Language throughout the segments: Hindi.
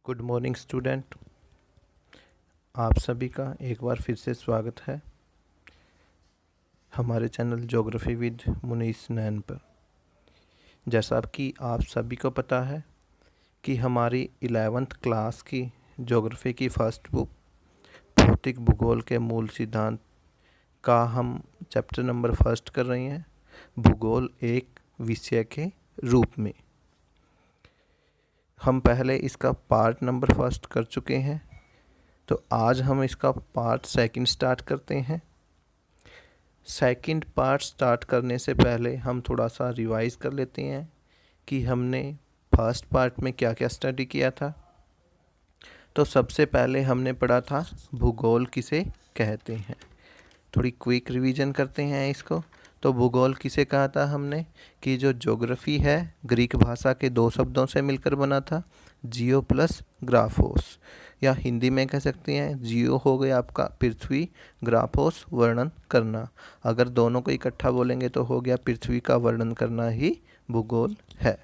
Good morning student. आप सभी का एक बार फिर से स्वागत है हमारे चैनल ज्योग्राफी विद मुनीस नैन पर। जैसा कि आप सभी को पता है कि हमारी 11th क्लास की ज्योग्राफी की फर्स्ट बुक भौतिक भूगोल के मूल सिद्धांत का हम चैप्टर नंबर फर्स्ट कर रहे हैं, भूगोल एक विषय के रूप में। हम पहले इसका पार्ट नंबर फर्स्ट कर चुके हैं, तो आज हम इसका पार्ट सेकंड स्टार्ट करते हैं। सेकंड पार्ट स्टार्ट करने से पहले हम थोड़ा सा रिवाइज कर लेते हैं कि हमने फर्स्ट पार्ट में क्या क्या स्टडी किया था। तो सबसे पहले हमने पढ़ा था भूगोल किसे कहते हैं। थोड़ी क्विक रिवीजन करते हैं इसको। तो भूगोल किसे कहा था हमने कि जो ज्योग्राफी है ग्रीक भाषा के दो शब्दों से मिलकर बना था, जियो प्लस ग्राफोस, या हिंदी में कह सकते हैं जियो हो गया आपका पृथ्वी, ग्राफोस वर्णन करना। अगर दोनों को इकट्ठा बोलेंगे तो हो गया पृथ्वी का वर्णन करना ही भूगोल है।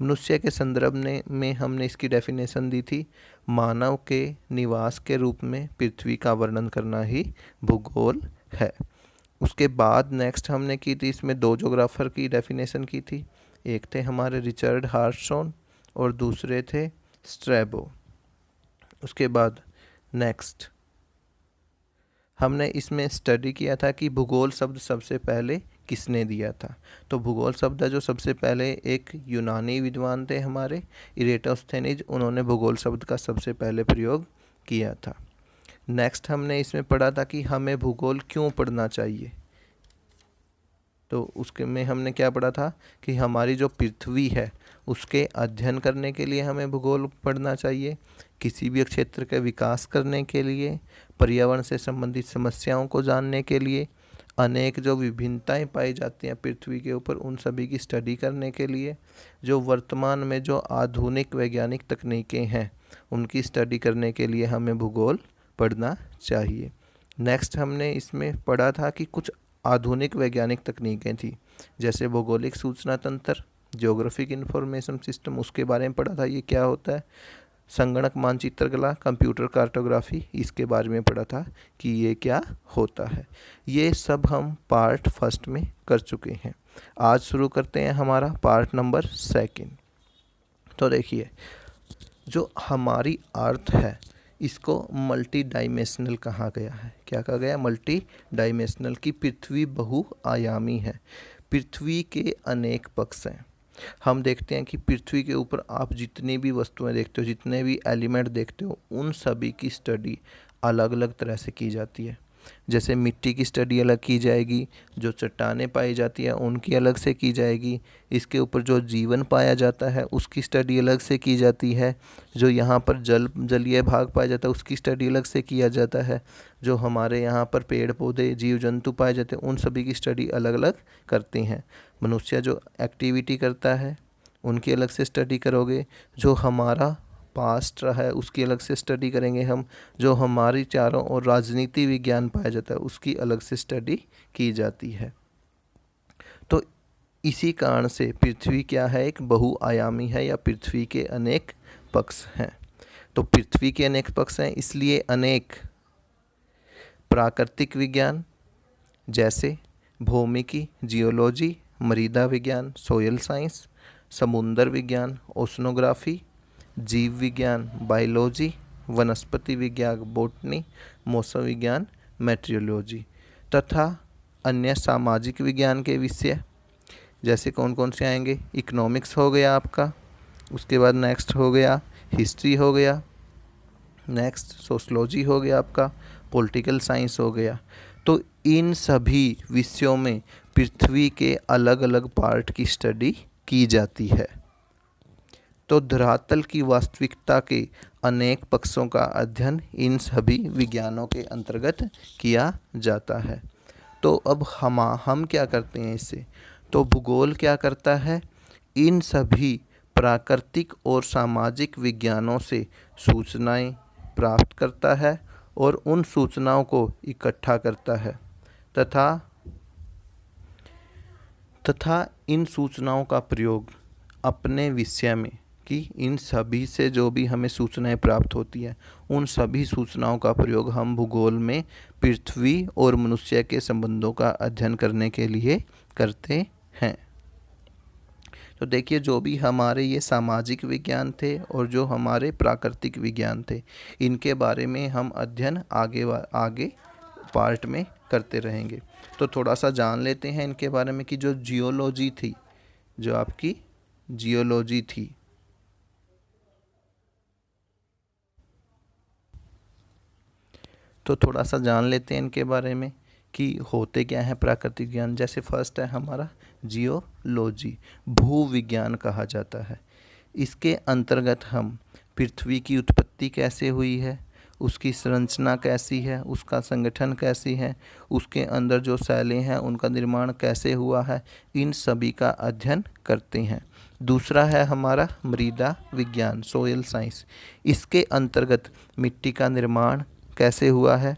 मनुष्य के संदर्भ में हमने इसकी डेफिनेशन दी थी, मानव के निवास के रूप में पृथ्वी का वर्णन करना ही भूगोल है। उसके बाद नेक्स्ट हमने की थी, इसमें दो ज्योग्राफर की डेफिनेशन की थी। एक थे हमारे रिचर्ड हार्टशॉन और दूसरे थे स्ट्रैबो। उसके बाद नेक्स्ट हमने इसमें स्टडी किया था कि भूगोल शब्द सबसे पहले किसने दिया था। तो भूगोल शब्द जो सबसे पहले एक यूनानी विद्वान थे हमारे इरेटोस्थेनिज, उन्होंने भूगोल शब्द का सबसे पहले प्रयोग किया था। नेक्स्ट हमने इसमें पढ़ा था कि हमें भूगोल क्यों पढ़ना चाहिए। तो उसके में हमने क्या पढ़ा था कि हमारी जो पृथ्वी है उसके अध्ययन करने के लिए हमें भूगोल पढ़ना चाहिए। किसी भी क्षेत्र के विकास करने के लिए, पर्यावरण से संबंधित समस्याओं को जानने के लिए, अनेक जो विभिन्नताएं पाई जाती हैं पृथ्वी के ऊपर उन सभी की स्टडी करने के लिए, जो वर्तमान में जो आधुनिक वैज्ञानिक तकनीकें हैं उनकी स्टडी करने के लिए हमें भूगोल पढ़ना चाहिए। नेक्स्ट हमने इसमें पढ़ा था कि कुछ आधुनिक वैज्ञानिक तकनीकें थी, जैसे भौगोलिक सूचना तंत्र, ज्योग्राफिक इंफॉर्मेशन सिस्टम, उसके बारे में पढ़ा था ये क्या होता है। संगणक मानचित्र कला, कंप्यूटर कार्टोग्राफी, इसके बारे में पढ़ा था कि ये क्या होता है। ये सब हम पार्ट फर्स्ट में कर चुके हैं। आज शुरू करते हैं हमारा पार्ट नंबर सेकंड। तो देखिए, जो हमारी अर्थ है इसको मल्टी डायमेंशनल कहा गया है। क्या कहा गया? मल्टी डायमेंशनल, की पृथ्वी बहुआयामी है। पृथ्वी के अनेक पक्ष हैं। हम देखते हैं कि पृथ्वी के ऊपर आप जितनी भी वस्तुएं देखते हो, जितने भी एलिमेंट देखते हो, उन सभी की स्टडी अलग अलग तरह से की जाती है। जैसे मिट्टी की स्टडी अलग की जाएगी, जो चट्टानें पाई जाती है उनकी अलग से की जाएगी, इसके ऊपर जो जीवन पाया जाता है उसकी स्टडी अलग से की जाती है, जो यहाँ पर जलीय भाग पाया जाता है उसकी स्टडी अलग से किया जाता है, जो हमारे यहाँ पर पेड़ पौधे जीव जंतु पाए जाते हैं उन सभी की स्टडी अलग अलग करते हैं। मनुष्य जो एक्टिविटी करता है उनकी अलग से स्टडी करोगे, जो हमारा पास्ट रहा है उसकी अलग से स्टडी करेंगे हम, जो हमारी चारों ओर राजनीति विज्ञान पाया जाता है उसकी अलग से स्टडी की जाती है। तो इसी कारण से पृथ्वी क्या है? एक बहुआयामी है, या पृथ्वी के अनेक पक्ष हैं। तो पृथ्वी के अनेक पक्ष हैं, इसलिए अनेक प्राकृतिक विज्ञान जैसे भौमिकी, जियोलॉजी, मृदा विज्ञान, सोयल साइंस, समुद्र विज्ञान, ओशनोग्राफी, जीव विज्ञान, बायोलॉजी, वनस्पति विज्ञान, बॉटनी, मौसम विज्ञान, मेट्रियोलॉजी, तथा अन्य सामाजिक विज्ञान के विषय जैसे कौन कौन से आएंगे? इकोनॉमिक्स हो गया आपका, उसके बाद नेक्स्ट हो गया हिस्ट्री हो गया, नेक्स्ट सोशलॉजी हो गया आपका, पॉलिटिकल साइंस हो गया। तो इन सभी विषयों में पृथ्वी के अलग अलग पार्ट की स्टडी की जाती है। तो धरातल की वास्तविकता के अनेक पक्षों का अध्ययन इन सभी विज्ञानों के अंतर्गत किया जाता है। तो अब हम क्या करते हैं इससे? तो भूगोल क्या करता है? इन सभी प्राकृतिक और सामाजिक विज्ञानों से सूचनाएं प्राप्त करता है और उन सूचनाओं को इकट्ठा करता है तथा इन सूचनाओं का प्रयोग अपने विषय में कि इन सभी से जो भी हमें सूचनाएं प्राप्त होती है, उन सभी सूचनाओं का प्रयोग हम भूगोल में पृथ्वी और मनुष्य के संबंधों का अध्ययन करने के लिए करते हैं। तो देखिए, जो भी हमारे ये सामाजिक विज्ञान थे और जो हमारे प्राकृतिक विज्ञान थे, इनके बारे में हम अध्ययन आगे पार्ट में करते रहेंगे। तो थोड़ा सा जान लेते हैं इनके बारे में कि जो जियोलॉजी थी, जो आपकी जियोलॉजी थी, तो थोड़ा सा जान लेते हैं इनके बारे में कि होते क्या है प्राकृतिक विज्ञान। जैसे फर्स्ट है हमारा जियोलॉजी, भूविज्ञान कहा जाता है। इसके अंतर्गत हम पृथ्वी की उत्पत्ति कैसे हुई है, उसकी संरचना कैसी है, उसका संगठन कैसी है, उसके अंदर जो शैलें हैं उनका निर्माण कैसे हुआ है, इन सभी का अध्ययन करते हैं। दूसरा है हमारा मृदा विज्ञान, सोयल साइंस। इसके अंतर्गत मिट्टी का निर्माण कैसे हुआ है,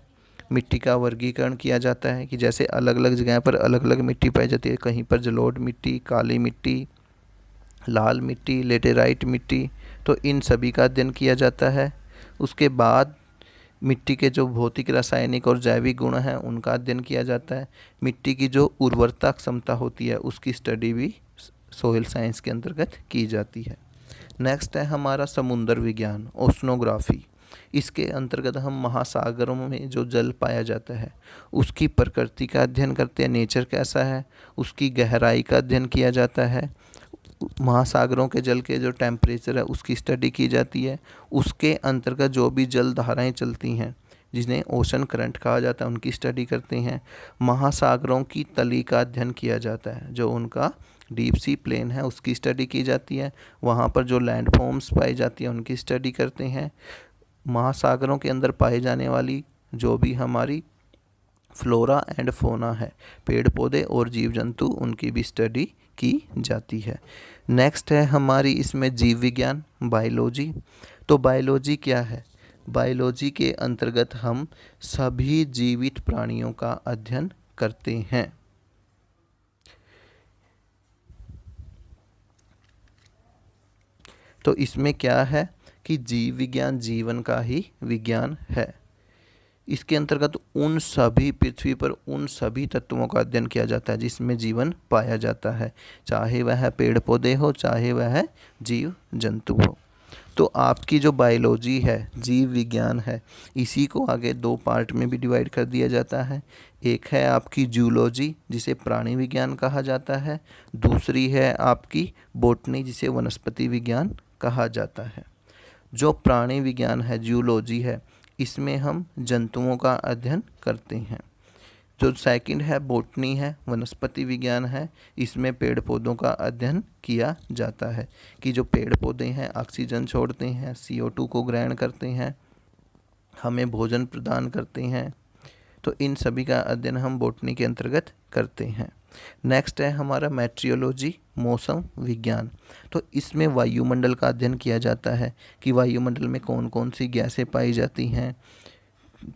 मिट्टी का वर्गीकरण किया जाता है कि जैसे अलग अलग जगह पर अलग अलग मिट्टी पाई जाती है, कहीं पर जलोढ़ मिट्टी, काली मिट्टी, लाल मिट्टी, लेटेराइट मिट्टी, तो इन सभी का अध्ययन किया जाता है। उसके बाद मिट्टी के जो भौतिक, रासायनिक और जैविक गुण हैं उनका अध्ययन किया जाता है। मिट्टी की जो उर्वरता क्षमता होती है उसकी स्टडी भी सोइल साइंस के अंतर्गत की जाती है। नेक्स्ट है हमारा समुद्र विज्ञान, ओशनोग्राफी। इसके अंतर्गत हम महासागरों में जो जल पाया जाता है उसकी प्रकृति का अध्ययन करते हैं, नेचर कैसा है, उसकी गहराई का अध्ययन किया जाता है। महासागरों के जल के जो टेम्परेचर है उसकी स्टडी की जाती है। उसके अंतर्गत जो भी जल धाराएं चलती हैं जिन्हें ओशन करंट कहा जाता है उनकी स्टडी करते हैं। महासागरों की तली का अध्ययन किया जाता है, जो उनका डीप सी प्लेन है उसकी स्टडी की जाती है। वहाँ पर जो लैंडफॉर्म्स पाई जाती हैं उनकी स्टडी करते हैं। महासागरों के अंदर पाए जाने वाली जो भी हमारी फ्लोरा एंड फोना है, पेड़ पौधे और जीव जंतु, उनकी भी स्टडी की जाती है। नेक्स्ट है हमारी इसमें जीव विज्ञान, बायोलॉजी। तो बायोलॉजी क्या है? बायोलॉजी के अंतर्गत हम सभी जीवित प्राणियों का अध्ययन करते हैं। तो इसमें क्या है कि जीव विज्ञान जीवन का ही विज्ञान है। इसके अंतर्गत उन सभी पृथ्वी पर उन सभी तत्वों का अध्ययन किया जाता है जिसमें जीवन पाया जाता है, चाहे वह पेड़ पौधे हो, चाहे वह जीव जंतु हो। तो आपकी जो बायोलॉजी है, जीव विज्ञान है, इसी को आगे दो पार्ट में भी डिवाइड कर दिया जाता है। एक है आपकी जूलॉजी जिसे प्राणी विज्ञान कहा जाता है, दूसरी है आपकी बॉटनी जिसे वनस्पति विज्ञान कहा जाता है। जो प्राणी विज्ञान है, जूलॉजी है, इसमें हम जंतुओं का अध्ययन करते हैं। जो सेकंड है बॉटनी है, वनस्पति विज्ञान है, इसमें पेड़ पौधों का अध्ययन किया जाता है कि जो पेड़ पौधे हैं ऑक्सीजन छोड़ते हैं, CO2 को ग्रहण करते हैं, हमें भोजन प्रदान करते हैं। तो इन सभी का अध्ययन हम बॉटनी के अंतर्गत करते हैं। नेक्स्ट है हमारा मेट्रियोलॉजी, मौसम विज्ञान। तो इसमें वायुमंडल का अध्ययन किया जाता है कि वायुमंडल में कौन कौन सी गैसें पाई जाती हैं,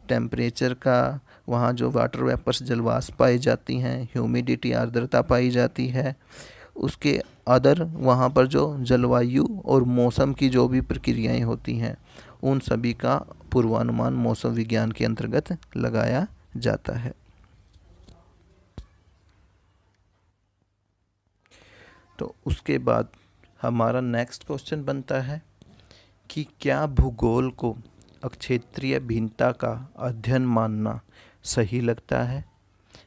टेम्परेचर का, वहाँ जो वाटर वेपर्स जलवाष्प पाई जाती हैं, ह्यूमिडिटी आर्द्रता पाई जाती है, उसके अदर वहाँ पर जो जलवायु और मौसम की जो भी प्रक्रियाएं होती हैं उन सभी का पूर्वानुमान मौसम विज्ञान के अंतर्गत लगाया जाता है। तो उसके बाद हमारा नेक्स्ट क्वेश्चन बनता है कि क्या भूगोल को अक्षेत्रीय भिन्नता का अध्ययन मानना सही लगता है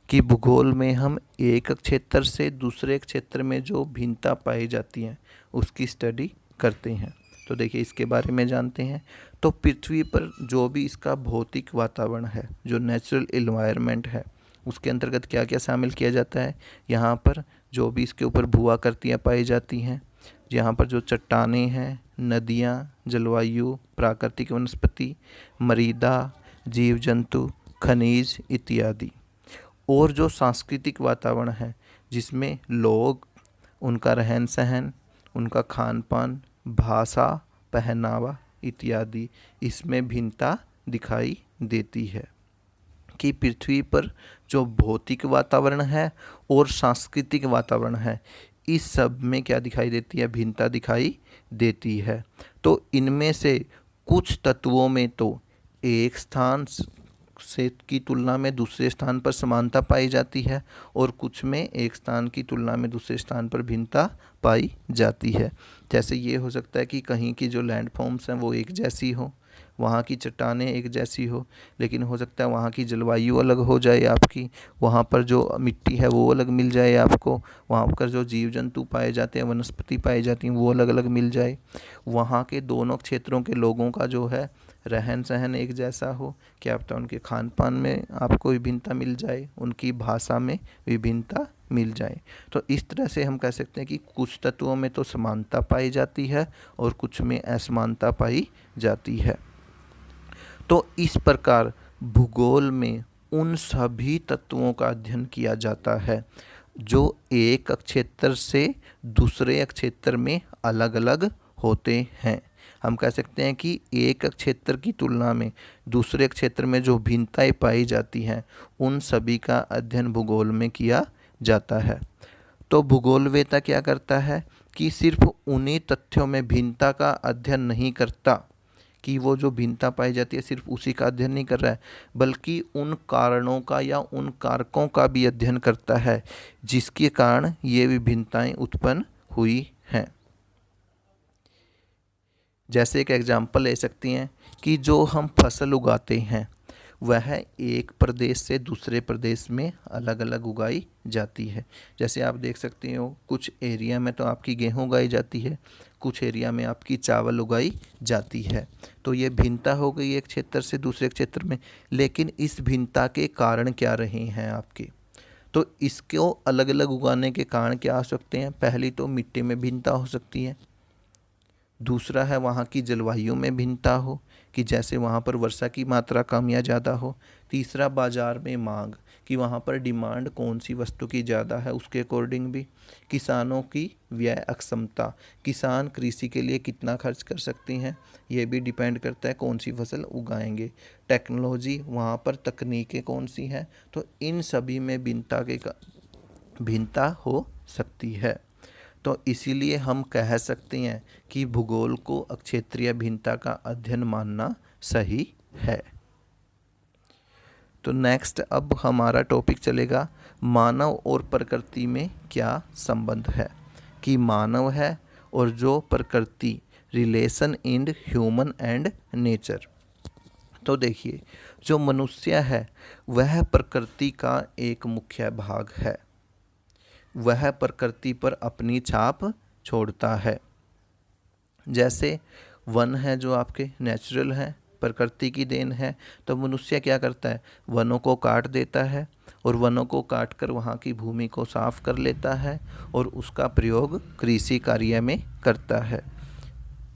कि भूगोल में हम एक क्षेत्र से दूसरे क्षेत्र में जो भिन्नता पाई जाती है उसकी स्टडी करते हैं। तो देखिए इसके बारे में जानते हैं। तो पृथ्वी पर जो भी इसका भौतिक वातावरण है, जो नेचुरल एनवायरनमेंट है, उसके अंतर्गत क्या क्या शामिल किया जाता है। यहाँ पर जो भी इसके ऊपर भू-आकृतियाँ पाई जाती हैं, यहाँ पर जो चट्टानें हैं, नदियाँ, जलवायु, प्राकृतिक वनस्पति, मृदा, जीव जंतु, खनिज इत्यादि। और जो सांस्कृतिक वातावरण है जिसमें लोग, उनका रहन सहन, उनका खान पान, भाषा, पहनावा इत्यादि, इसमें भिन्नता दिखाई देती है कि पृथ्वी पर जो भौतिक वातावरण है और सांस्कृतिक वातावरण है, इस सब में क्या दिखाई देती है, भिन्नता दिखाई देती है। तो इनमें से कुछ तत्वों में तो एक स्थान से की तुलना में दूसरे स्थान पर समानता पाई जाती है और कुछ में एक स्थान की तुलना में दूसरे स्थान पर भिन्नता पाई जाती है। जैसे ये हो सकता है कि कहीं की जो लैंडफॉर्म्स हैं वो एक जैसी हो, वहाँ की चट्टानें एक जैसी हो, लेकिन हो सकता है वहाँ की जलवायु अलग हो जाए आपकी, वहाँ पर जो मिट्टी है वो अलग मिल जाए आपको, वहाँ पर जो जीव जंतु पाए जाते हैं, वनस्पति पाई जाती हैं, वो अलग अलग मिल जाए, वहाँ के दोनों क्षेत्रों के लोगों का जो है रहन सहन एक जैसा हो, क्या पता उनके खान पान में आपको विभिन्नता मिल जाए, उनकी भाषा में विभिन्नता मिल जाए। तो इस तरह से हम कह सकते हैं कि कुछ तत्वों में तो समानता पाई जाती है और कुछ में असमानता पाई जाती है। तो इस प्रकार भूगोल में उन सभी तत्वों का अध्ययन किया जाता है जो एक क्षेत्र से दूसरे क्षेत्र में अलग अलग होते हैं। हम कह सकते हैं कि एक क्षेत्र की तुलना में दूसरे क्षेत्र में जो भिन्नताएं पाई जाती हैं उन सभी का अध्ययन भूगोल में किया जाता है। तो भूगोलवेत्ता क्या करता है कि सिर्फ उन्हीं तथ्यों में भिन्नता का अध्ययन नहीं करता, कि वो जो भिन्नता पाई जाती है सिर्फ उसी का अध्ययन नहीं कर रहा है, बल्कि उन कारणों का या उन कारकों का भी अध्ययन करता है जिसके कारण ये विभिन्नताएं उत्पन्न हुई हैं। जैसे एक एग्जाम्पल ले सकती हैं कि जो हम फसल उगाते हैं वह एक प्रदेश से दूसरे प्रदेश में अलग अलग उगाई जाती है। जैसे आप देख सकते हो कुछ एरिया में तो आपकी गेहूं उगाई जाती है, कुछ एरिया में आपकी चावल उगाई जाती है। तो ये भिन्नता हो गई एक क्षेत्र से दूसरे क्षेत्र में, लेकिन इस भिन्नता के कारण क्या रहे हैं आपके, तो इसको अलग अलग उगाने के कारण क्या हो सकते हैं। पहली तो मिट्टी में भिन्नता हो सकती है, दूसरा है वहाँ की जलवायु में भिन्नता हो कि जैसे वहाँ पर वर्षा की मात्रा कम या ज़्यादा हो, तीसरा बाज़ार में मांग कि वहाँ पर डिमांड कौन सी वस्तु की ज़्यादा है उसके अकॉर्डिंग भी, किसानों की व्यय अक्षमता, किसान कृषि के लिए कितना खर्च कर सकते हैं ये भी डिपेंड करता है कौन सी फसल उगाएंगे, टेक्नोलॉजी वहाँ पर तकनीकें कौन सी हैं, तो इन सभी में भिन्नता हो सकती है। तो इसीलिए हम कह सकते हैं कि भूगोल को क्षेत्रीय भिन्नता का अध्ययन मानना सही है। तो नेक्स्ट अब हमारा टॉपिक चलेगा मानव और प्रकृति में क्या संबंध है, कि मानव है और जो प्रकृति, relation in human and nature. तो देखिए जो मनुष्य है वह प्रकृति का एक मुख्य भाग है, वह प्रकृति पर अपनी छाप छोड़ता है। जैसे वन है जो आपके नेचुरल हैं, प्रकृति की देन है, तो मनुष्य क्या करता है, वनों को काट देता है और वनों को काट कर वहाँ की भूमि को साफ कर लेता है और उसका प्रयोग कृषि कार्य में करता है।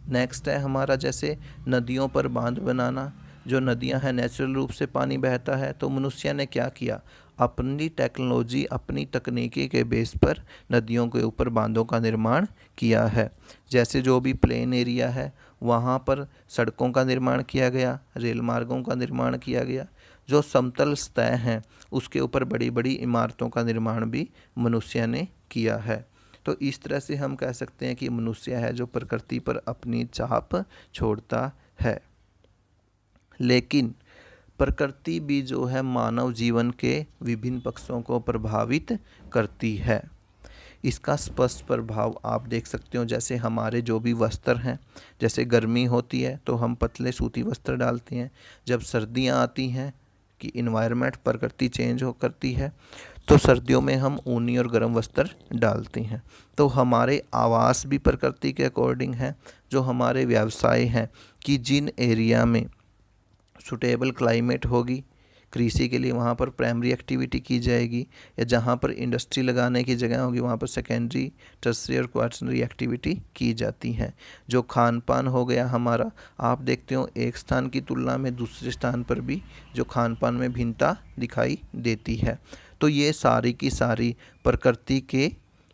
नेक्स्ट है हमारा जैसे नदियों पर बांध बनाना, जो नदियां हैं नेचुरल रूप से पानी बहता है, तो मनुष्य ने क्या किया, अपनी टेक्नोलॉजी, अपनी तकनीकी के बेस पर नदियों के ऊपर बांधों का निर्माण किया है। जैसे जो भी प्लेन एरिया है वहाँ पर सड़कों का निर्माण किया गया, रेल मार्गों का निर्माण किया गया, जो समतल सतह हैं उसके ऊपर बड़ी बड़ी इमारतों का निर्माण भी मनुष्य ने किया है। तो इस तरह से हम कह सकते हैं कि मनुष्य है जो प्रकृति पर अपनी छाप छोड़ता है। लेकिन प्रकृति भी जो है मानव जीवन के विभिन्न पक्षों को प्रभावित करती है। इसका स्पष्ट प्रभाव आप देख सकते हो, जैसे हमारे जो भी वस्त्र हैं, जैसे गर्मी होती है तो हम पतले सूती वस्त्र डालते हैं, जब सर्दियां आती हैं कि इन्वायरमेंट प्रकृति चेंज हो करती है तो सर्दियों में हम ऊनी और गर्म वस्त्र डालते हैं। तो हमारे आवास भी प्रकृति के अकॉर्डिंग है, जो हमारे व्यवसाय हैं कि जिन एरिया में सुटेबल क्लाइमेट होगी कृषि के लिए वहाँ पर प्राइमरी एक्टिविटी की जाएगी, या जहाँ पर इंडस्ट्री लगाने की जगह होगी वहाँ पर सेकेंडरी, टर्शियरी और क्वाटरनरी एक्टिविटी की जाती हैं। जो खान पान हो गया हमारा, आप देखते हो एक स्थान की तुलना में दूसरे स्थान पर भी जो खान पान में भिन्नता दिखाई देती है। तो ये सारी की सारी प्रकृति के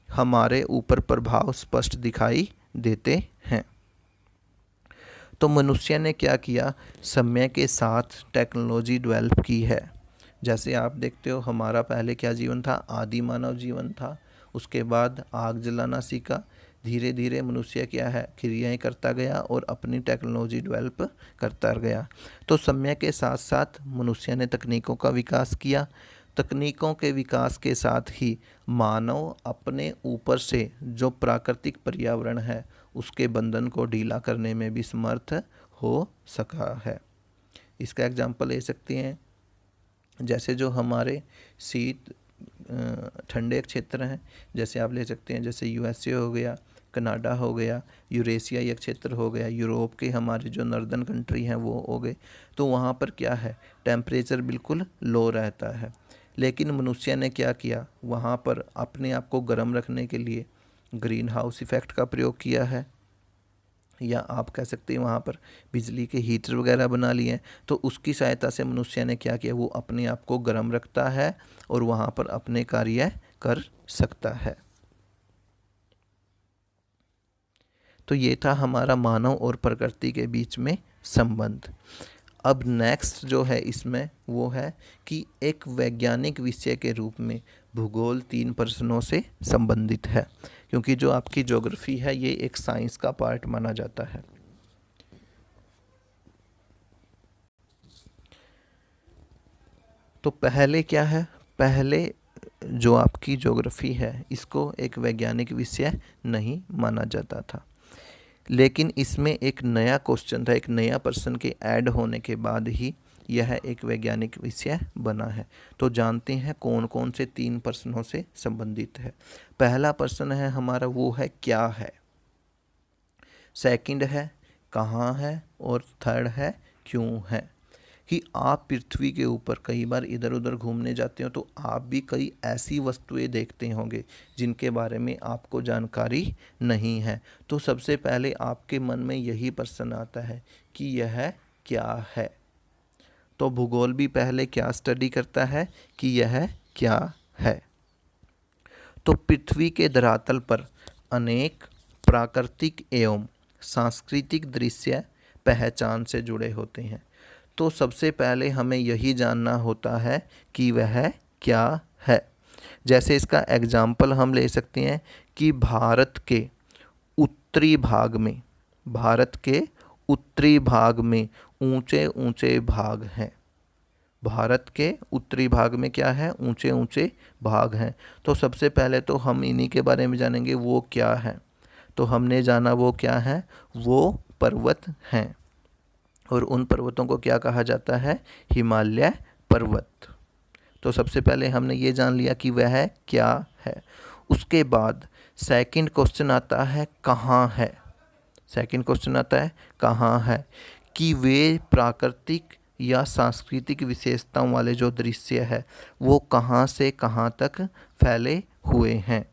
हमारे ऊपर प्रभाव स्पष्ट दिखाई देते हैं। तो मनुष्य ने क्या किया, समय के साथ टेक्नोलॉजी डेवलप की है। जैसे आप देखते हो हमारा पहले क्या जीवन था, आदि मानव जीवन था, उसके बाद आग जलाना सीखा। धीरे धीरे मनुष्य क्या है, क्रियाएं करता गया और अपनी टेक्नोलॉजी डेवलप करता गया। तो समय के साथ साथ मनुष्य ने तकनीकों का विकास किया। तकनीकों के विकास के साथ ही मानव अपने ऊपर से जो प्राकृतिक पर्यावरण है उसके बंधन को ढीला करने में भी समर्थ हो सका है। इसका एग्जाम्पल ले सकते हैं, जैसे जो हमारे शीत ठंडे क्षेत्र हैं, जैसे आप ले सकते हैं, जैसे यूएसए हो गया, कनाडा हो गया, यूरेशिया क्षेत्र हो गया, यूरोप के हमारे जो नॉर्दर्न कंट्री हैं वो हो गए। तो वहाँ पर क्या है, टेम्परेचर बिल्कुल लो रहता है। लेकिन मनुष्य ने क्या किया, वहाँ पर अपने आप को गर्म रखने के लिए ग्रीन हाउस इफ़ेक्ट का प्रयोग किया है, या आप कह सकते हैं वहाँ पर बिजली के हीटर वगैरह बना लिए हैं। तो उसकी सहायता से मनुष्य ने क्या किया, वो अपने आप को गर्म रखता है और वहाँ पर अपने कार्य कर सकता है। तो ये था हमारा मानव और प्रकृति के बीच में संबंध। अब नेक्स्ट जो है इसमें वो है कि एक वैज्ञानिक विषय के रूप में भूगोल 3 प्रश्नों से संबंधित है, क्योंकि जो आपकी ज्योग्राफी है ये एक साइंस का पार्ट माना जाता है। तो पहले क्या है, पहले जो आपकी ज्योग्राफी है इसको एक वैज्ञानिक विषय नहीं माना जाता था, लेकिन इसमें एक नया क्वेश्चन था, एक नया प्रश्न के ऐड होने के बाद ही यह एक वैज्ञानिक विषय बना है। तो जानते हैं कौन कौन से 3 प्रश्नों से संबंधित है। पहला प्रश्न है हमारा वो है क्या है, सेकंड है कहाँ है, और थर्ड है क्यों है। कि आप पृथ्वी के ऊपर कई बार इधर उधर घूमने जाते हो तो आप भी कई ऐसी वस्तुएं देखते होंगे जिनके बारे में आपको जानकारी नहीं है। तो सबसे पहले आपके मन में यही प्रश्न आता है कि यह क्या है। तो भूगोल भी पहले क्या स्टडी करता है कि यह क्या है। तो पृथ्वी के धरातल पर अनेक प्राकृतिक एवं सांस्कृतिक दृश्य पहचान से जुड़े होते हैं। तो सबसे पहले हमें यही जानना होता है कि वह क्या है। जैसे इसका एग्जाम्पल हम ले सकते हैं कि भारत के उत्तरी भाग में, भारत के उत्तरी भाग में ऊंचे ऊंचे भाग हैं। भारत के उत्तरी भाग में क्या है, ऊंचे ऊंचे भाग हैं। तो सबसे पहले तो हम इन्हीं के बारे में जानेंगे वो क्या है। तो हमने जाना वो क्या है, वो पर्वत हैं, और उन पर्वतों को क्या कहा जाता है, हिमालय पर्वत। तो सबसे पहले हमने ये जान लिया कि वह क्या है। उसके बाद सेकंड क्वेश्चन आता है कहाँ है। सेकंड क्वेश्चन आता है कहाँ है, कि वे प्राकृतिक या सांस्कृतिक विशेषताओं वाले जो दृश्य है वो कहाँ से कहाँ तक फैले हुए हैं।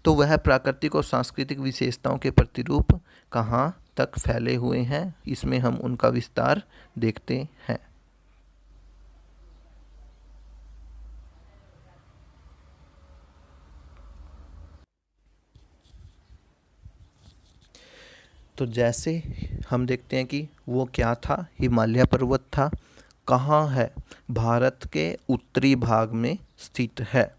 तो वह प्राकृतिक और सांस्कृतिक विशेषताओं के प्रतिरूप कहाँ तक फैले हुए हैं, इसमें हम उनका विस्तार देखते हैं। तो जैसे हम देखते हैं कि वो क्या था, हिमालय पर्वत था। कहाँ है, भारत के उत्तरी भाग में स्थित है।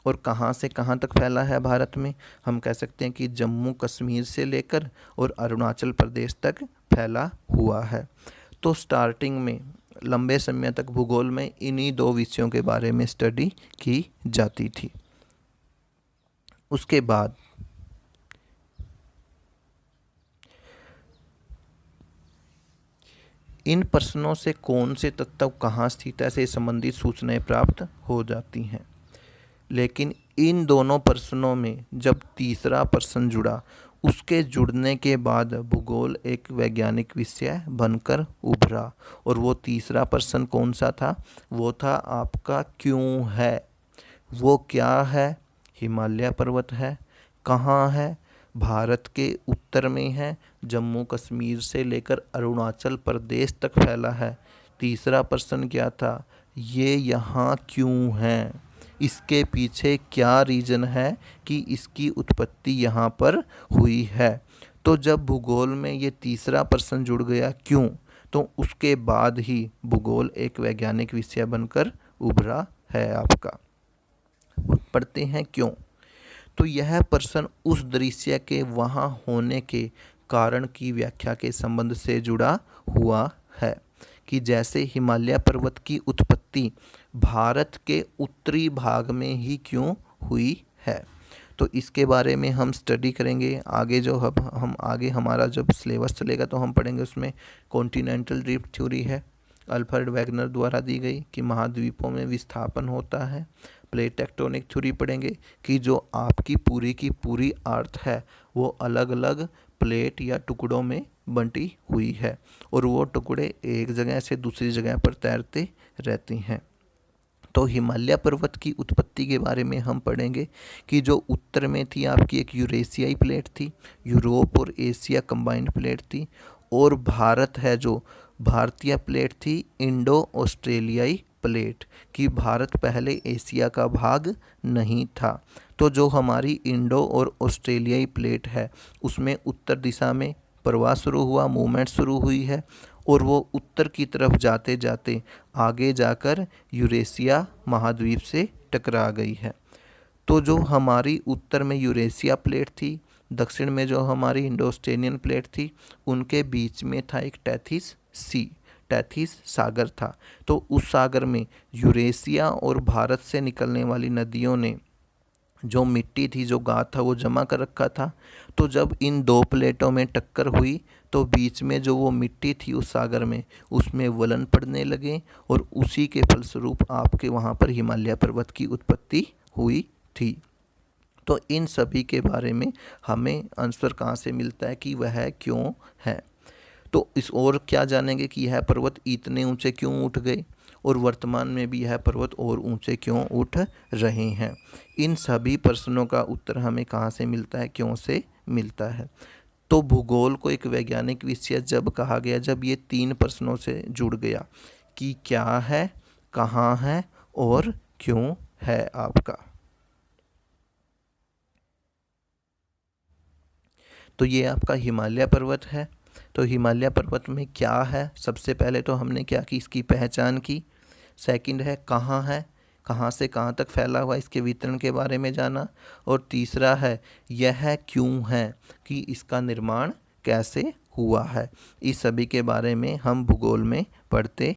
और कहाँ से कहाँ तक फैला है भारत में, हम कह सकते हैं कि जम्मू कश्मीर से लेकर और अरुणाचल प्रदेश तक फैला हुआ है। तो स्टार्टिंग में लंबे समय तक भूगोल में इन्हीं 2 विषयों के बारे में स्टडी की जाती थी। उसके बाद इन प्रश्नों से कौन से तत्व कहाँ स्थित है से संबंधित सूचनाएं प्राप्त हो जाती हैं। लेकिन इन दोनों प्रश्नों में जब तीसरा प्रश्न जुड़ा, उसके जुड़ने के बाद भूगोल एक वैज्ञानिक विषय बनकर उभरा। और वो तीसरा प्रश्न कौन सा था, वो था आपका क्यों है। वो क्या है, हिमालय पर्वत है। कहाँ है, भारत के उत्तर में है, जम्मू कश्मीर से लेकर अरुणाचल प्रदेश तक फैला है। तीसरा प्रश्न क्या था, ये यहाँ क्यों है, इसके पीछे क्या रीज़न है कि इसकी उत्पत्ति यहाँ पर हुई है। तो जब भूगोल में ये तीसरा प्रश्न जुड़ गया क्यों, तो उसके बाद ही भूगोल एक वैज्ञानिक विषय बनकर उभरा है आपका। पढ़ते हैं क्यों। तो यह प्रश्न उस दृश्य के वहाँ होने के कारण की व्याख्या के संबंध से जुड़ा हुआ है कि जैसे हिमालय पर्वत की उत्पत्ति भारत के उत्तरी भाग में ही क्यों हुई है। तो इसके बारे में हम स्टडी करेंगे आगे। जो हम आगे हमारा जब सिलेबस चलेगा तो हम पढ़ेंगे, उसमें कॉन्टिनेंटल ड्रिफ्ट थ्योरी है अल्फ्रेड वैगनर द्वारा दी गई कि महाद्वीपों में विस्थापन होता है। प्लेट टेक्टोनिक थ्योरी पढ़ेंगे कि जो आपकी पूरी की पूरी अर्थ है वो अलग अलग प्लेट या टुकड़ों में बंटी हुई है और वो टुकड़े एक जगह से दूसरी जगह पर तैरते रहते हैं। तो हिमालय पर्वत की उत्पत्ति के बारे में हम पढ़ेंगे कि जो उत्तर में थी आपकी एक यूरेशियाई प्लेट थी, यूरोप और एशिया कंबाइंड प्लेट थी, और भारत है जो भारतीय प्लेट थी इंडो ऑस्ट्रेलियाई प्लेट, कि भारत पहले एशिया का भाग नहीं था। तो जो हमारी इंडो और ऑस्ट्रेलियाई प्लेट है उसमें उत्तर दिशा में प्रवाह शुरू हुआ, मूवमेंट शुरू हुई है, और वो उत्तर की तरफ जाते जाते आगे जाकर यूरेशिया महाद्वीप से टकरा गई है। तो जो हमारी उत्तर में यूरेशिया प्लेट थी, दक्षिण में जो हमारी इंडो ऑस्ट्रेलियन प्लेट थी, उनके बीच में था एक टेथिस सी, टेथिस सागर था। तो उस सागर में यूरेशिया और भारत से निकलने वाली नदियों ने जो मिट्टी थी, जो गाद था, वो जमा कर रखा था। तो जब इन दो प्लेटों में टक्कर हुई तो बीच में जो वो मिट्टी थी उस सागर में, उसमें वलन पड़ने लगे और उसी के फलस्वरूप आपके वहाँ पर हिमालय पर्वत की उत्पत्ति हुई थी। तो इन सभी के बारे में हमें आंसर कहाँ से मिलता है कि वह क्यों है। तो इस और क्या जानेंगे कि यह पर्वत इतने ऊंचे क्यों उठ गए और वर्तमान में भी यह पर्वत और ऊंचे क्यों उठ रहे हैं। इन सभी प्रश्नों का उत्तर हमें कहाँ से मिलता है, क्यों से मिलता है। तो भूगोल को एक वैज्ञानिक विषय जब कहा गया जब ये 3 प्रश्नों से जुड़ गया कि क्या है, कहाँ है और क्यों है आपका। तो ये आपका हिमालय पर्वत है। तो हिमालय पर्वत में क्या है, सबसे पहले तो हमने क्या की, इसकी पहचान की। सेकंड है कहाँ है, कहाँ से कहाँ तक फैला हुआ, इसके वितरण के बारे में जाना। और तीसरा है यह क्यों है, कि इसका निर्माण कैसे हुआ है। इस सभी के बारे में हम भूगोल में पढ़ते